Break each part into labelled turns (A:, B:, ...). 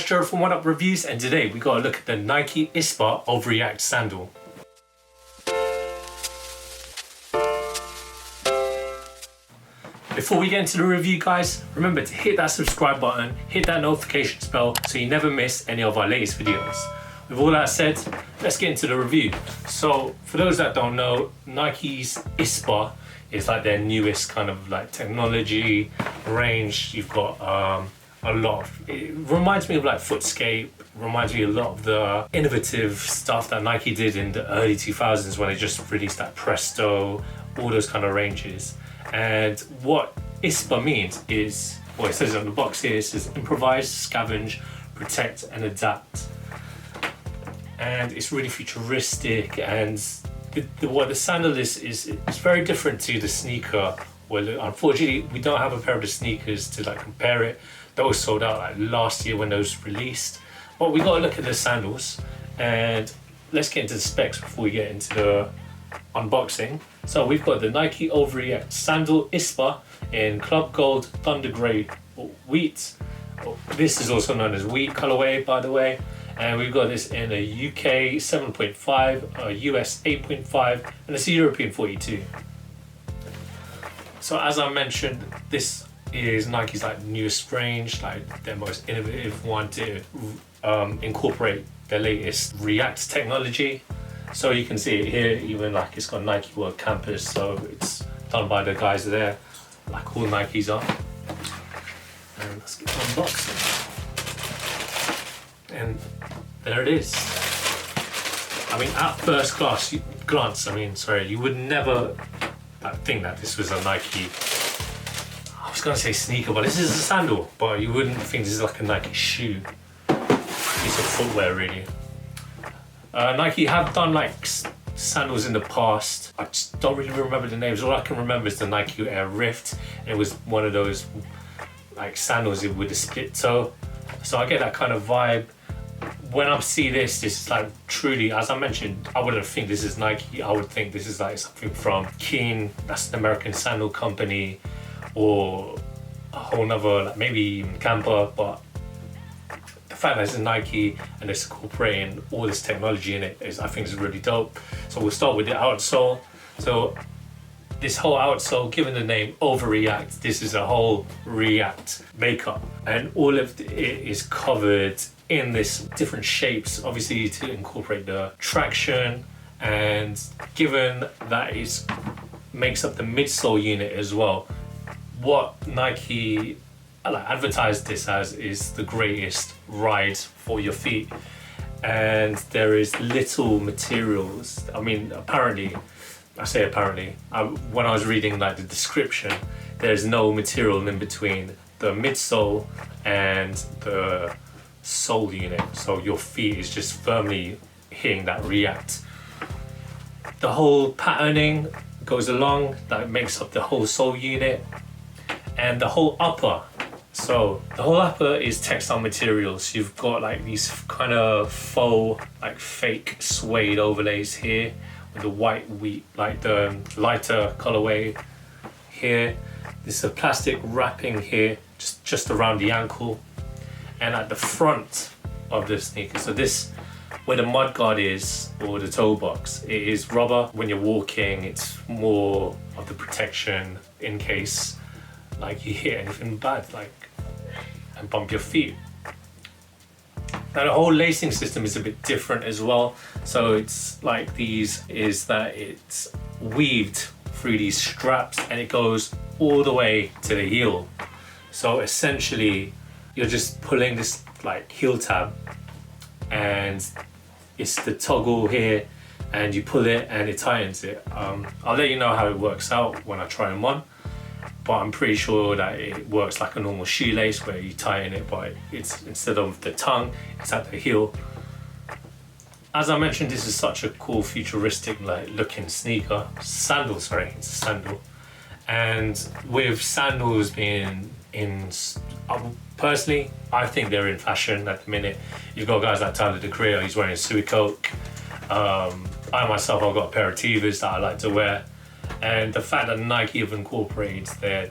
A: guys, Gerald from Oneupreviewz, and today we got to look at the Nike ISPA OVERREACT Sandal. Before we get into the review, guys, remember to hit that subscribe button, hit that notification bell so you never miss any of our latest videos. With all that said, let's get into the review. So for those that don't know, Nike's ISPA is like their newest kind of like technology range. You've got a lot of, it reminds me of like Footscape, reminds me a lot of the innovative stuff that Nike did in the early 2000s when they just released that Presto, all those kind of ranges. And what ISPA means is, well, it says on the box here, it says improvise, scavenge, protect and adapt. And it's really futuristic, and what the sandal is it's very different to the sneaker. Well, unfortunately we don't have a pair of the sneakers to like compare it. Those sold out like last year when those released. But we got to look at the sandals, and let's get into the specs before we get into the unboxing. So we've got the Nike OVERREACT Sandal ISPA in Club Gold Thunder Grey Wheat. This is also known as Wheat colorway, by the way. And we've got this in a UK 7.5, a US 8.5, and it's a European 42. So as I mentioned, this is Nike's like newest range, like their most innovative one to incorporate their latest React technology. So you can see it here, even like it's got Nike World Campus, so it's done by the guys there, like all Nikes are. And let's get unboxing. And there it is. I mean, at first glance, you would never think that this was a Nike, I was gonna say sneaker, but this is a sandal, but you wouldn't think this is like a Nike shoe. Piece of footwear, really. Nike have done like sandals in the past. I just don't really remember the names. All I can remember is the Nike Air Rift. It was one of those like sandals with a split toe. So I get that kind of vibe. When I see this is like truly, as I mentioned, I wouldn't think this is Nike. I would think this is like something from Keen, that's an American sandal company, or a whole nother, like maybe even Camper. But the fact that it's a Nike and it's incorporating all this technology in it I think is really dope. So we'll start with the outsole. So this whole outsole, given the name OVERREACT, this is a whole React makeup, and all of it is covered in this different shapes, obviously to incorporate the traction, and given that it makes up the midsole unit as well, what Nike advertised this as is the greatest ride for your feet. And there is little materials, I mean, apparently, I say apparently, when I was reading like the description, there's no material in between the midsole and the sole unit, so your feet is just firmly hitting that React. The whole patterning goes along, that makes up the whole sole unit, and the whole upper. So the whole upper is textile materials. You've got like these kind of faux, like fake suede overlays here with the white wheat, like the lighter colorway here. There's a plastic wrapping here, just around the ankle. And at the front of the sneaker, so this, where the mudguard is, or the toe box, it is rubber. When you're walking, it's more of the protection in case like you hit anything bad, like, and bump your feet. Now the whole lacing system is a bit different as well. So it's like it's weaved through these straps, and it goes all the way to the heel. So essentially, you're just pulling this like heel tab, and it's the toggle here, and you pull it and it tightens it. I'll let you know how it works out when I try them on, but I'm pretty sure that it works like a normal shoelace where you tighten it, but it's instead of the tongue, it's at the heel. As I mentioned, this is such a cool futuristic like looking sneaker. Sandal, sorry, it's a sandal. And with sandals being in, personally, I think they're in fashion at the minute. You've got guys like Tyler the Creator, he's wearing a Suey Coke. I myself, I've got a pair of Tevas that I like to wear. And the fact that Nike have incorporated their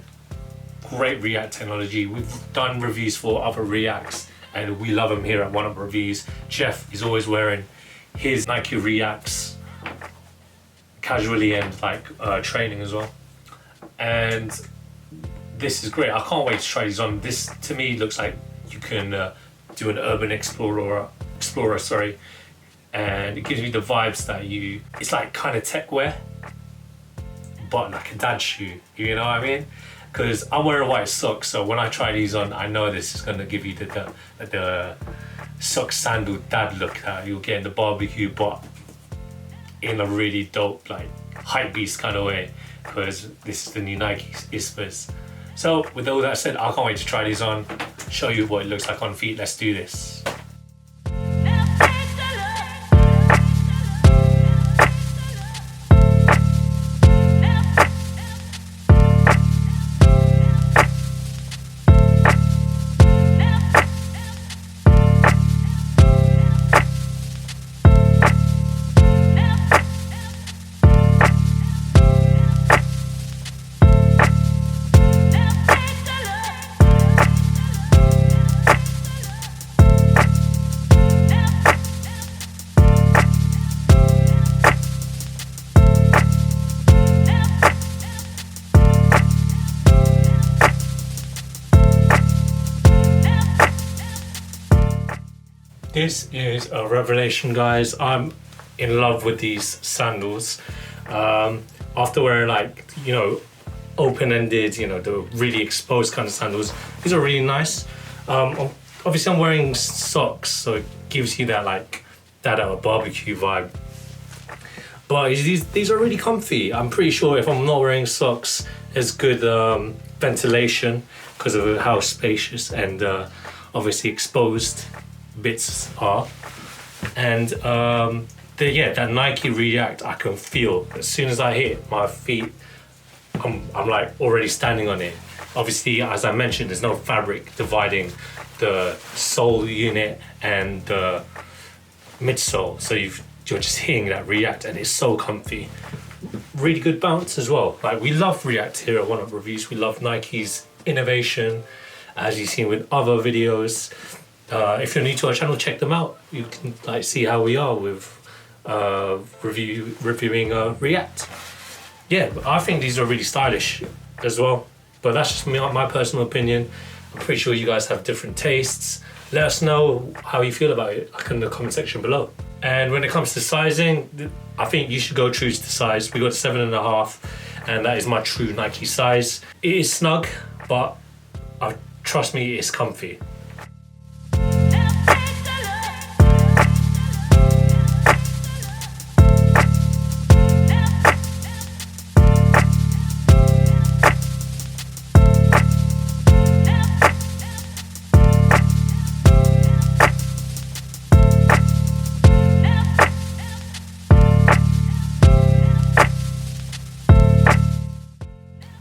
A: great React technology, we've done reviews for other Reacts, and we love them here at Oneupreviewz. Jeff is always wearing his Nike Reacts casually and like training as well. And this is great. I can't wait to try these on. This to me looks like you can do an urban explorer, sorry, and it gives me the vibes that it's like kind of tech wear, but like a dad shoe, you know what I mean? Because I'm wearing white socks, so when I try these on, I know this is gonna give you the sock sandal dad look that you'll get in the barbecue, but in a really dope, like hype beast kind of way, because this is the new Nike ISPAs. So with all that said, I can't wait to try these on, show you what it looks like on feet. Let's do this. This is a revelation, guys. I'm in love with these sandals. After wearing like, you know, open-ended, you know, the really exposed kind of sandals, these are really nice. Obviously I'm wearing socks, so it gives you that like that barbecue vibe. But these are really comfy. I'm pretty sure if I'm not wearing socks, there's good ventilation because of how spacious and obviously exposed bits are. And that Nike React, I can feel as soon as I hit my feet, I'm like already standing on it. Obviously, as I mentioned, there's no fabric dividing the sole unit and the midsole, so you're just hitting that React, and it's so comfy. Really good bounce as well. Like, we love React here at Oneupreviewz. We love Nike's innovation, as you've seen with other videos. If you're new to our channel, check them out. You can like see how we are with reviewing React. Yeah, I think these are really stylish as well. But that's just my personal opinion. I'm pretty sure you guys have different tastes. Let us know how you feel about it, like in the comment section below. And when it comes to sizing, I think you should go true to size. We got 7.5, and that is my true Nike size. It is snug, but trust me, it's comfy.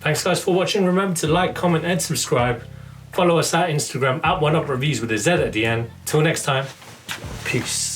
A: Thanks guys for watching. Remember to like, comment and subscribe. Follow us at Instagram at Oneupreviewz with a Z at the end. Till next time, peace.